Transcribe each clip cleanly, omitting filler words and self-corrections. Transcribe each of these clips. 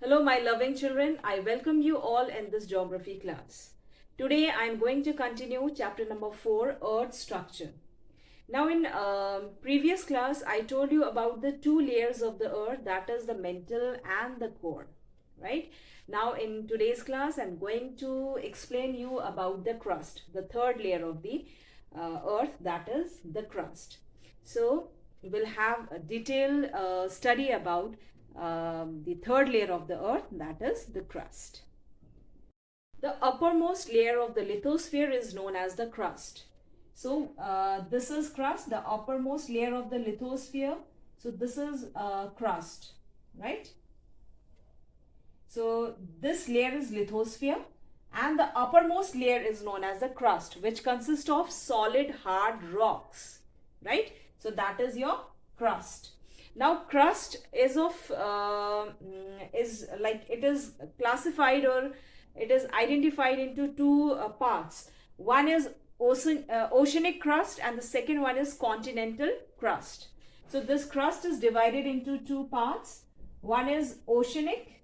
Hello my loving children, I welcome you all in this geography class. Today I am going to continue chapter number 4, Earth Structure. Now in previous class I told you about the two layers of the earth, that is the mantle and the core, right? Now in today's class I am going to explain you about the crust, the third layer of the earth, that is the crust. So we'll have a detailed study about the third layer of the earth, that is the crust. The uppermost layer of the lithosphere is known as the crust. So this is crust, the uppermost layer of the lithosphere. So this is crust, right? So this layer is lithosphere and the uppermost layer is known as the crust, which consists of solid hard rocks, right? So that is your crust. Now crust is it is classified, or it is identified into two parts. One is oceanic crust and the second one is continental crust. So this crust is divided into two parts. One is oceanic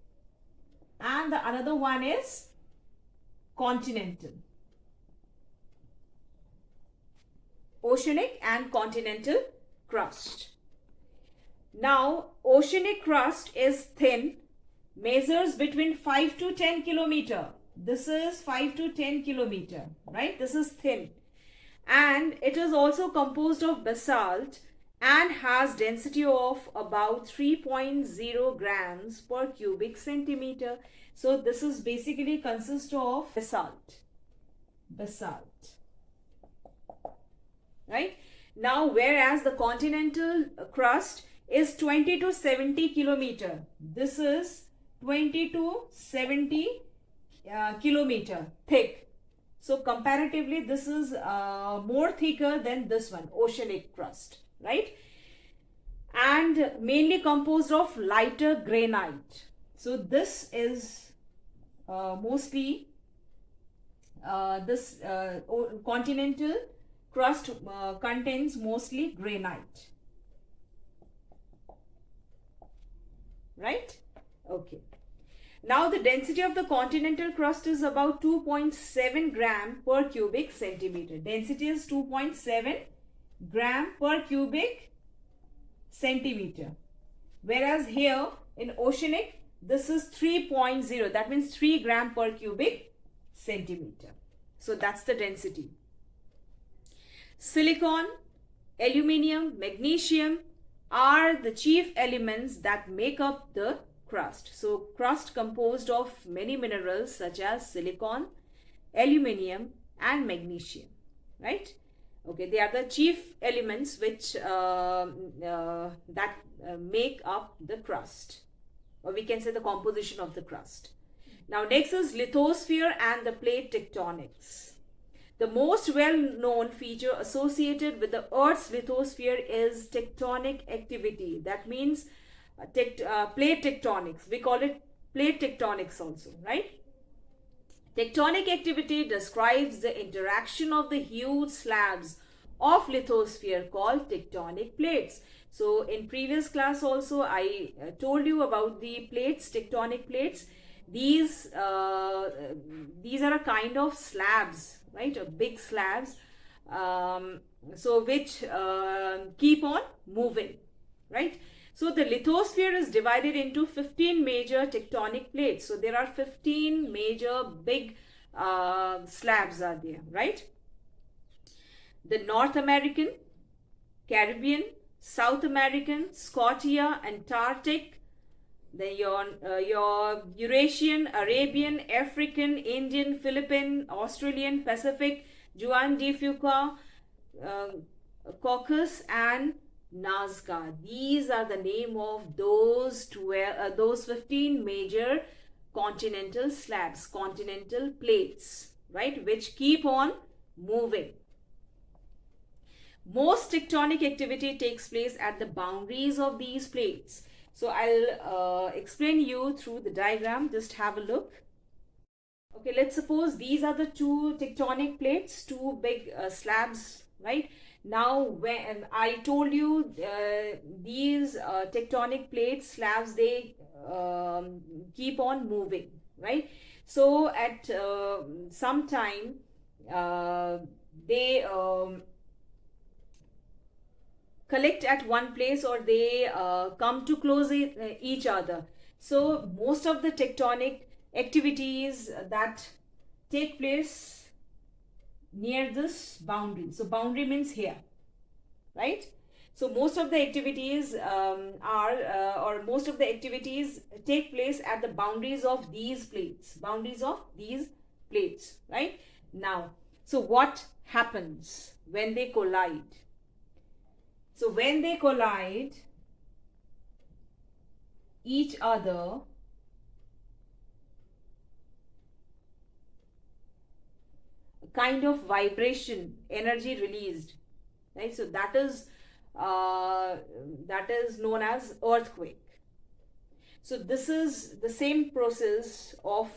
and the another one is continental. Oceanic and continental crust. Now, oceanic crust is thin, measures between 5 to 10 kilometer. This is 5 to 10 kilometer, right? This is thin. And it is also composed of basalt and has density of about 3.0 grams per cubic centimeter. So this is basically consists of basalt. Right? Now, whereas the continental crust is 20 to 70 kilometer. This is 20 to 70 kilometer thick. So comparatively this is more thicker than this one, oceanic crust, right? And mainly composed of lighter granite. So this is mostly this continental crust contains mostly granite. Right? Okay. Now the density of the continental crust is about 2.7 gram per cubic centimeter. Density is 2.7 gram per cubic centimeter. Whereas here in oceanic, this is 3.0. That means 3 gram per cubic centimeter. So that's the density. Silicon, aluminium, magnesium are the chief elements that make up the crust. So crust composed of many minerals such as silicon, aluminium and magnesium, right? Okay, they are the chief elements which make up the crust, or we can say the composition of the crust. Now next is lithosphere and the plate tectonics. The most well-known feature associated with the Earth's lithosphere is tectonic activity. That means plate tectonics. We call it plate tectonics also, right? Tectonic activity describes the interaction of the huge slabs of lithosphere called tectonic plates. So in previous class also I told you about the plates, tectonic plates. These are a kind of slabs, right? Big slabs, so which keep on moving, right? So the lithosphere is divided into 15 major tectonic plates. So there are 15 major big slabs are there, right? The North American, Caribbean, South American, Scotia, Antarctic, then your Eurasian, Arabian, African, Indian, Philippine, Australian, Pacific, Juan de Fuca, Caucasus and Nazca. These are the name of those 15 major continental slabs, continental plates, right, which keep on moving. Most tectonic activity takes place at the boundaries of these plates. So I'll explain you through the diagram. Just have a look. Okay, let's suppose these are the two tectonic plates, two big slabs, right? Now, when I told you these tectonic plates, slabs, they keep on moving, right? So at some time, they collect at one place, or they come to close each other. So most of the tectonic activities that take place near this boundary. So boundary means here, right? So most of the activities or most of the activities take place at the boundaries of these plates, right? Now, so what happens when they collide? So when they collide each other, a kind of vibration, energy released, right? So that is known as earthquake. So this is the same process of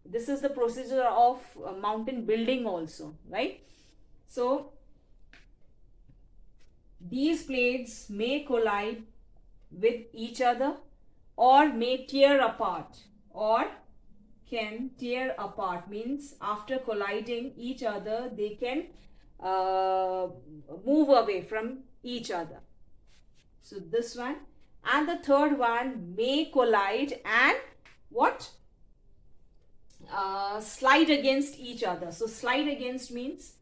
this is the procedure of mountain building also, right? So these plates may collide with each other, or may tear apart, or can tear apart, means after colliding each other they can move away from each other. So this one. And the third one, may collide and what? Slide against each other. So slide against means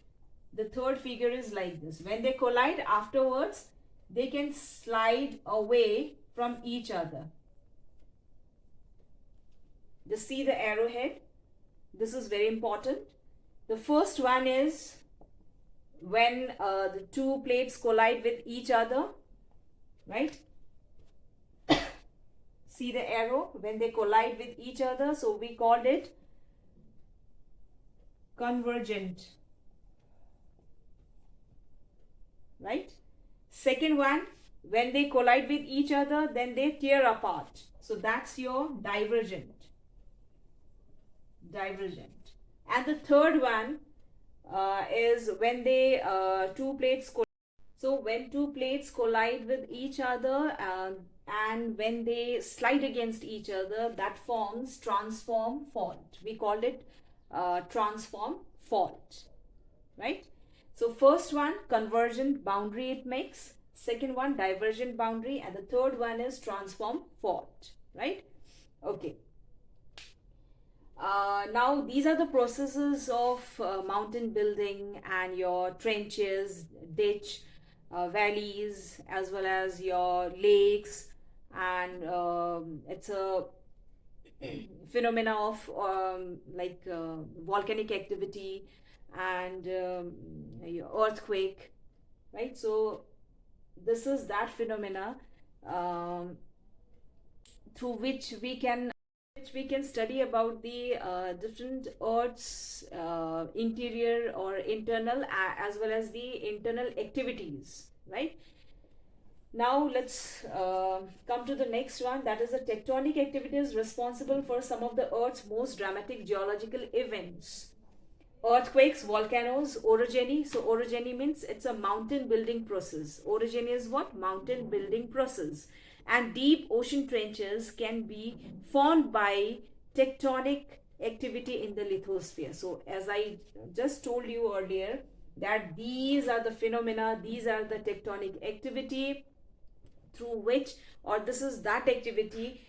the third figure is like this. When they collide, afterwards they can slide away from each other. Just see the arrowhead. This is very important. The first one is when the two plates collide with each other, right? See the arrow, when they collide with each other, so we called it convergent, right? Second one, when they collide with each other, then they tear apart, so that's your divergent. And the third one is when they two plates collide. So when two plates collide with each other and when they slide against each other, that forms transform fault. We called it transform fault, right? So first one, convergent boundary it makes. Second one, divergent boundary. And the third one is transform fault, right? Okay. Now these are the processes of mountain building and your trenches, ditch, valleys, as well as your lakes, and it's a phenomena of volcanic activity and earthquake, right? So this is that phenomena through which we can study about the different Earth's interior or internal as well as the internal activities, right? Now let's come to the next one, that is the tectonic activities responsible for some of the Earth's most dramatic geological events. Earthquakes, volcanoes, orogeny. So orogeny means it's a mountain building process. Orogeny is what? Mountain building process. And deep ocean trenches can be formed by tectonic activity in the lithosphere. So as I just told you earlier, that these are the phenomena, these are the tectonic activity through which, or this is that activity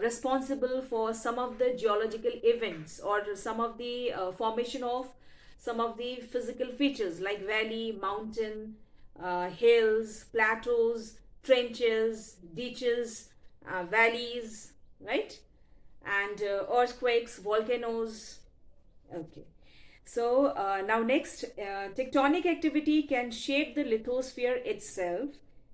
responsible for some of the geological events or some of the formation of some of the physical features like valley, mountain, hills, plateaus, trenches, ditches, valleys, right? And earthquakes, volcanoes. Okay. So now next, tectonic activity can shape the lithosphere itself.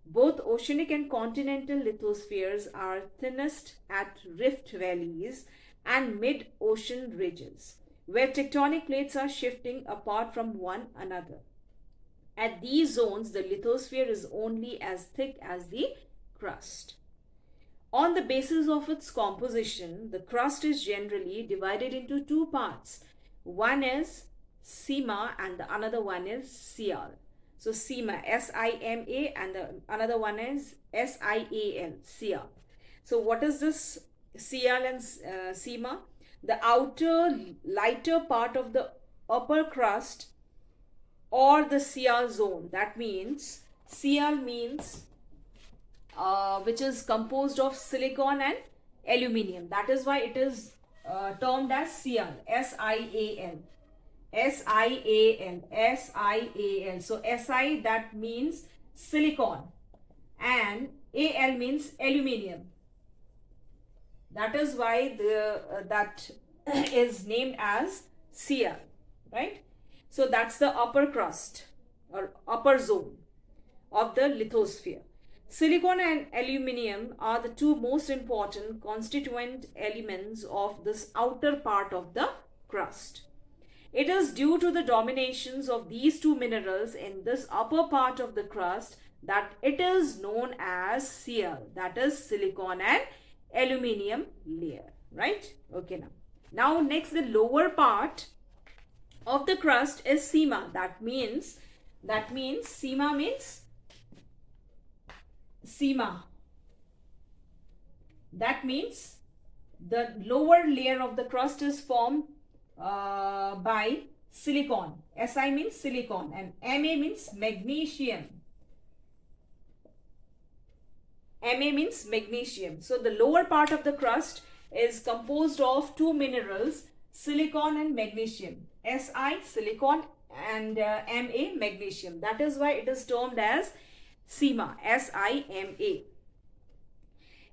Both oceanic and continental lithospheres are thinnest at rift valleys and mid-ocean ridges, where tectonic plates are shifting apart from one another. At these zones, the lithosphere is only as thick as the crust. On the basis of its composition, the crust is generally divided into two parts. One is Sima and the another one is Sial. So SIMA, S-I-M-A, and another one is S-I-A-L, SIA. So what is this SIAL and SIMA? The outer lighter part of the upper crust or the SIAL zone. That means SIAL means which is composed of silicon and aluminium. That is why it is termed as SIAL, S-I-A-L. S-I-A-L, S-I-A-L. So Si, that means silicon, and Al means aluminium. That is why that is named as SIAL, right? So that's the upper crust or upper zone of the lithosphere. Silicon and aluminium are the two most important constituent elements of this outer part of the crust. It is due to the dominations of these two minerals in this upper part of the crust that it is known as SIAL, that is silicon and aluminium layer, right? Okay, now next, the lower part of the crust is SIMA. That means SIMA means SIMA. That means the lower layer of the crust is formed by silicon. Si means silicon and Ma means magnesium. Ma means magnesium. So the lower part of the crust is composed of two minerals, silicon and magnesium. Si, silicon, and Ma, magnesium. That is why it is termed as SIMA, S-I-M-A.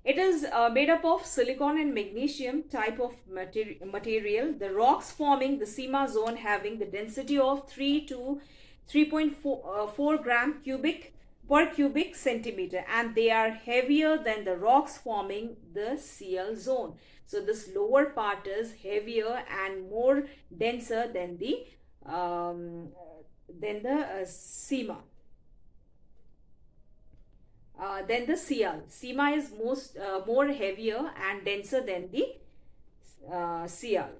It is made up of silicon and magnesium type of material. The rocks forming the SIMA zone having the density of 3 to 3.4 gram cubic per cubic centimeter, and they are heavier than the rocks forming the SIAL zone. So this lower part is heavier and more denser than the SIMA. Then the SIAL. SIMA is more heavier and denser than the SIAL.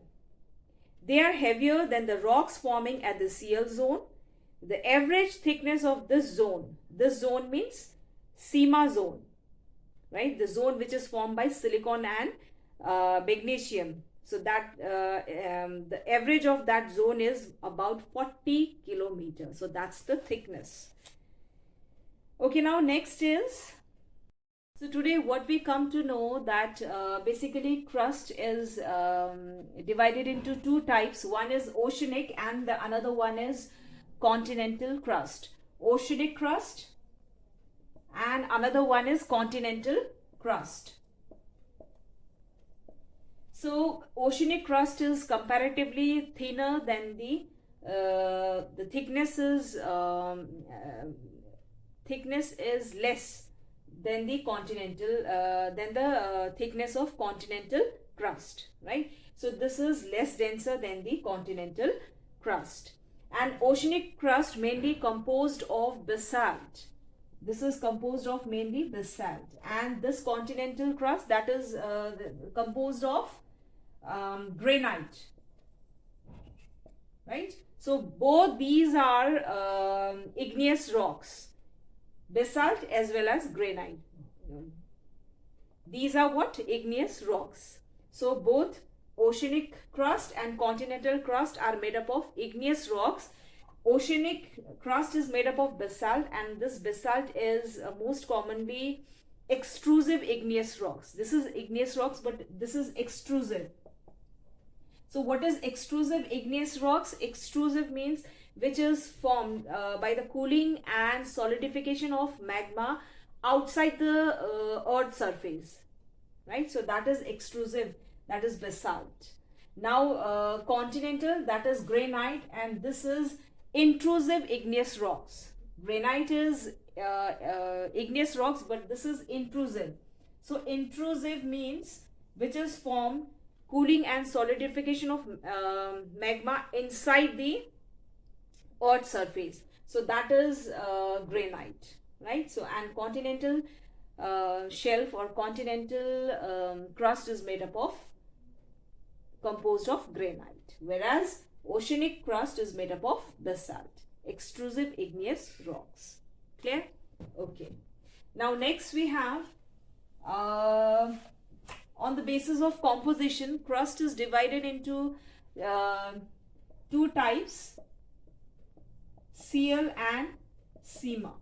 They are heavier than the rocks forming at the SIAL zone. The average thickness of this zone means SIMA zone, right? The zone which is formed by silicon and magnesium. So that the average of that zone is about 40 kilometers. So that's the thickness. Okay, now next is, so today what we come to know that basically crust is divided into two types. One is oceanic and the another one is continental crust. Oceanic crust and another one is continental crust. So oceanic crust is comparatively thinner than the thickness is less than the thickness of continental crust, right? So this is less denser than the continental crust. And oceanic crust mainly composed of basalt. This is composed of mainly basalt, and this continental crust, that is composed of granite, right? So both these are igneous rocks, basalt as well as granite. These are what? Igneous rocks. So both oceanic crust and continental crust are made up of igneous rocks. Oceanic crust is made up of basalt, and this basalt is most commonly extrusive igneous rocks. This is igneous rocks, but this is extrusive. So what is extrusive igneous rocks? Extrusive means which is formed by the cooling and solidification of magma outside the earth surface, right? So that is extrusive, that is basalt. Now continental, that is granite, and this is intrusive igneous rocks. Granite is igneous rocks, but this is intrusive. So intrusive means which is formed cooling and solidification of magma inside the earth surface. So that is granite, right? So and continental shelf or continental crust is made up of composed of granite, whereas oceanic crust is made up of basalt. extrusive igneous rocks. Clear? Okay. Now next we have on the basis of composition, crust is divided into two types, CL and CMA.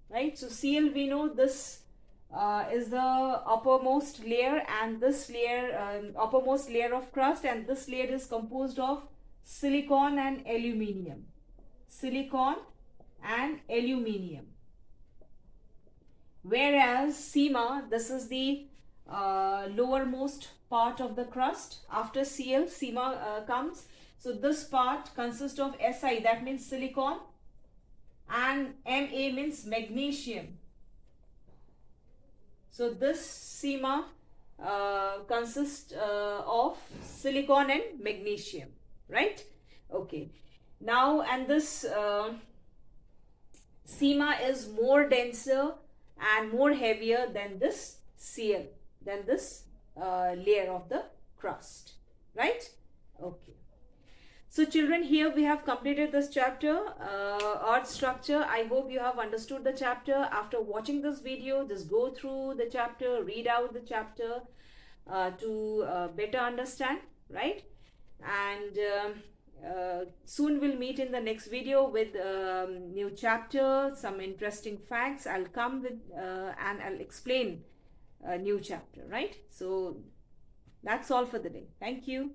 Right? So CL, we know this is the uppermost layer, and this layer, uppermost layer of crust, and this layer is composed of silicon and aluminium. Silicon and aluminium. Whereas CMA, this is the lowermost part of the crust. After CL, CMA comes. So this part consists of Si, that means silicon, and Ma means magnesium. So this CMA consists of silicon and magnesium, right? Okay. Now, and this CMA is more denser and more heavier than this CL, than this layer of the crust, right? Okay. So children, here we have completed this chapter, earth structure. I hope you have understood the chapter. After watching this video, just go through the chapter, read out the chapter to better understand, right? And soon we'll meet in the next video with new chapter, some interesting facts. I'll come with and I'll explain a new chapter, right? So that's all for the day. Thank you.